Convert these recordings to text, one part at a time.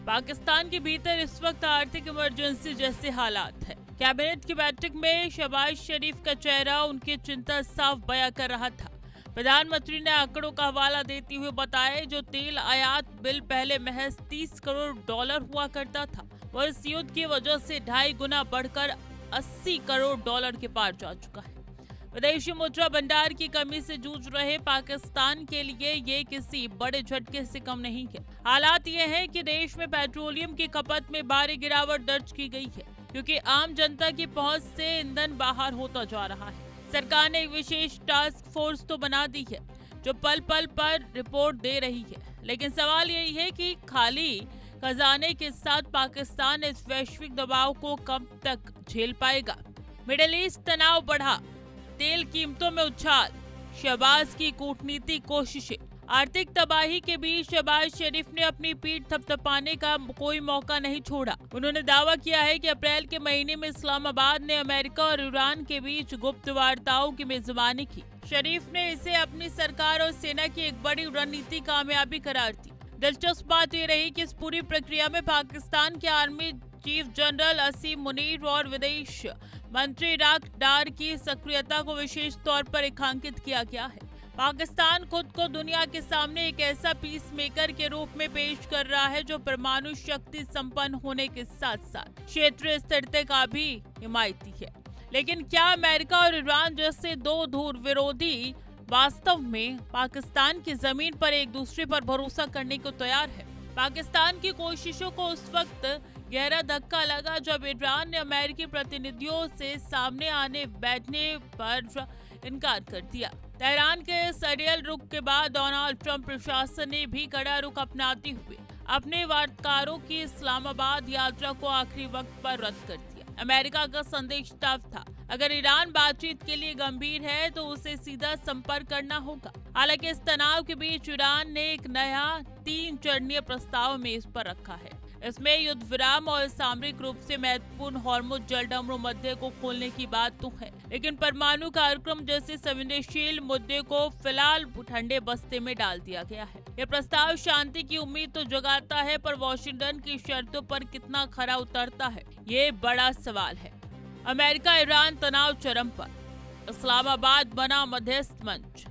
पाकिस्तान के भीतर इस वक्त आर्थिक इमरजेंसी जैसे हालात है। कैबिनेट की बैठक में शहबाज शरीफ का चेहरा उनकी चिंता साफ बयां कर रहा था। प्रधानमंत्री ने आंकड़ों का हवाला देते हुए बताया, जो तेल आयात बिल पहले महज $30 करोड़ हुआ करता था, वह इस युद्ध की वजह से 2.5 गुना बढ़कर $80 करोड़ के पार जा चुका है। विदेशी मुद्रा भंडार की कमी से जूझ रहे पाकिस्तान के लिए ये किसी बड़े झटके से कम नहीं है। हालात ये हैं कि देश में पेट्रोलियम की खपत में भारी गिरावट दर्ज की गई है, क्योंकि आम जनता की पहुंच से ईंधन बाहर होता जा रहा है। सरकार ने एक विशेष टास्क फोर्स तो बना दी है, जो पल पल पर रिपोर्ट दे रही है, लेकिन सवाल यही है कि खाली खजाने के साथ पाकिस्तान इस वैश्विक दबाव को कब तक झेल पाएगा। मिडिल ईस्ट तनाव बढ़ा, तेल कीमतों में उछाल, शहबाज की कूटनीति कोशिशें। आर्थिक तबाही के बीच शहबाज शरीफ ने अपनी पीठ थपथपाने का कोई मौका नहीं छोड़ा। उन्होंने दावा किया है कि अप्रैल के महीने में इस्लामाबाद ने अमेरिका और ईरान के बीच गुप्त वार्ताओं की मेजबानी की। शरीफ ने इसे अपनी सरकार और सेना की एक बड़ी रणनीति कामयाबी करार दी। दिलचस्प बात यह रही कि इस पूरी प्रक्रिया में पाकिस्तान के आर्मी चीफ जनरल असीम मुनीर और विदेश मंत्री इराक डार की सक्रियता को विशेष तौर पर रेखांकित किया गया है। पाकिस्तान खुद को दुनिया के सामने एक ऐसा पीस मेकर के रूप में पेश कर रहा है, जो परमाणु शक्ति संपन्न होने के साथ साथ क्षेत्रीय स्थिरता का भी हिमायती है। लेकिन क्या अमेरिका और ईरान जैसे दो ध्रुव विरोधी वास्तव में पाकिस्तान की जमीन पर एक दूसरे पर भरोसा करने को तैयार है? पाकिस्तान की कोशिशों को उस वक्त गहरा धक्का लगा जब ईरान ने अमेरिकी प्रतिनिधियों से सामने आने बैठने पर इनकार कर दिया। तेहरान के सरियल रुख के बाद डोनाल्ड ट्रंप प्रशासन ने भी कड़ा रुख अपनाते हुए अपने वार्ताकारों की इस्लामाबाद यात्रा को आखिरी वक्त पर रद्द कर दिया। अमेरिका का संदेश साफ था, अगर ईरान बातचीत के लिए गंभीर है तो उसे सीधा संपर्क करना होगा। हालांकि इस तनाव के बीच ईरान ने एक नया 3 चरणीय प्रस्ताव मेज पर रखा है। इसमें युद्ध विराम और सामरिक रूप से महत्वपूर्ण हॉर्मुज जलडमरू मध्य को खोलने की बात तो है, लेकिन परमाणु कार्यक्रम जैसे संवेदनशील मुद्दे को फिलहाल ठंडे बस्ते में डाल दिया गया है। यह प्रस्ताव शांति की उम्मीद तो जगाता है, पर वॉशिंगटन की शर्तों पर कितना खरा उतरता है, ये बड़ा सवाल है। अमेरिका ईरान तनाव चरम पर, इस्लामाबाद बना मध्यस्थ मंच,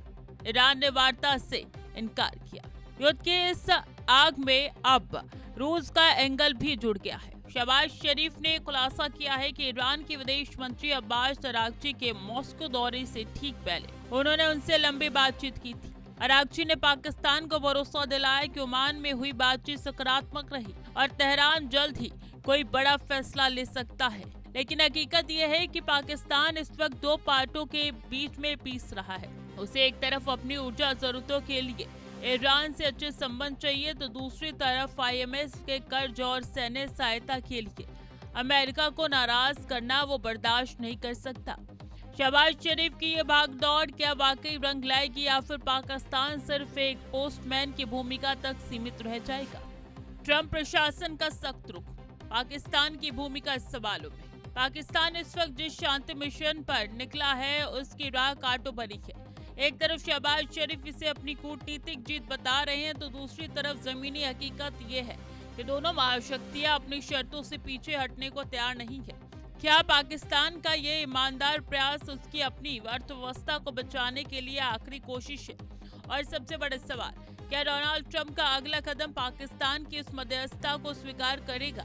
ईरान ने वार्ता से इनकार किया। युद्ध के इस आग में अब रूस का एंगल भी जुड़ गया है। शहबाज शरीफ ने खुलासा किया है कि ईरान के विदेश मंत्री अब्बास अरागची के मॉस्को दौरे से ठीक पहले उन्होंने उनसे लंबी बातचीत की थी। अरागची ने पाकिस्तान को भरोसा दिलाया कि ओमान में हुई बातचीत सकारात्मक रही और तेहरान जल्द ही कोई बड़ा फैसला ले सकता है। लेकिन हकीकत यह है कि पाकिस्तान इस वक्त दो पार्टों के बीच में पीस रहा है। उसे एक तरफ अपनी ऊर्जा जरूरतों के लिए ईरान से अच्छे संबंध चाहिए, तो दूसरी तरफ IMF के कर्ज और सैन्य सहायता के लिए अमेरिका को नाराज करना वो बर्दाश्त नहीं कर सकता। शहबाज शरीफ की ये भागदौड़ क्या वाकई रंग लाएगी, या फिर पाकिस्तान सिर्फ एक पोस्टमैन की भूमिका तक सीमित रह जाएगा? ट्रंप प्रशासन का सख्त रुख, पाकिस्तान की भूमिका इस सवालों में। पाकिस्तान इस वक्त जिस शांति मिशन पर निकला है, उसकी राह कांटों भरी है। एक तरफ शहबाज शरीफ इसे अपनी कूटनीतिक जीत बता रहे हैं, तो दूसरी तरफ जमीनी हकीकत ये है कि दोनों महाशक्तियां अपनी शर्तों से पीछे हटने को तैयार नहीं है। क्या पाकिस्तान का ये ईमानदार प्रयास उसकी अपनी अर्थव्यवस्था को बचाने के लिए आखिरी कोशिश है? और सबसे बड़ा सवाल, क्या डोनाल्ड ट्रंप का अगला कदम पाकिस्तान की इस मध्यस्थता को स्वीकार करेगा,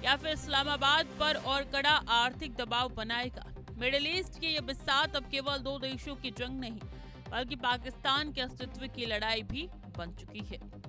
या फिर इस्लामाबाद पर और कड़ा आर्थिक दबाव बनाएगा? मिडिल ईस्ट की ये बिसात अब केवल 2 देशों की जंग नहीं, बल्कि पाकिस्तान के अस्तित्व की लड़ाई भी बन चुकी है।